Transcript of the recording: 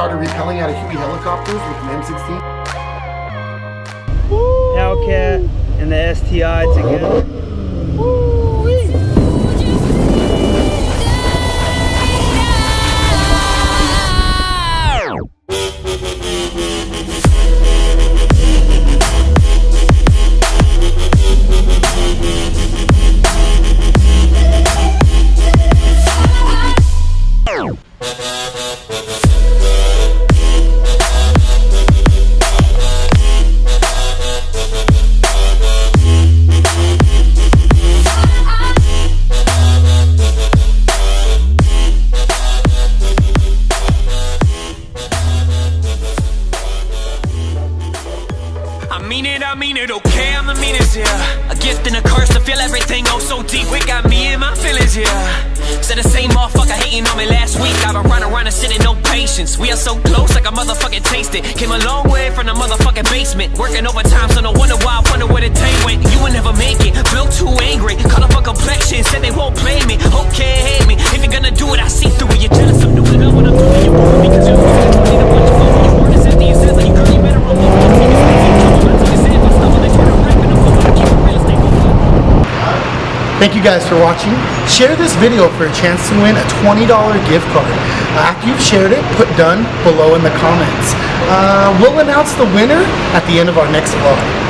started rappelling out of Huey helicopters with an M16. Hellcat and the STI together. I mean it, okay, I'm the meanest, yeah. A gift and a curse to feel everything oh so deep. It got me in my feelings, yeah. Said the same motherfucker hating on me last week. I've been running around and sitting, no patience. We are so close, like a motherfucking taste it. Came a long way from the motherfucking basement. Working overtime, so no wonder why I wonder where the day went. You would never make it, feel too angry. Caught up on complexion, said they won't play me. Okay, hate me, if you're gonna do it, I see through it. You're jealous, I'm doing it when I'm doing it. Because you're need a bunch of fun. Your word is empty, you said like you girl, you better roll over. Thank you guys for watching. Share this video for a chance to win a $20 gift card. After you've shared it, put done below in the comments. We'll announce the winner at the end of our next vlog.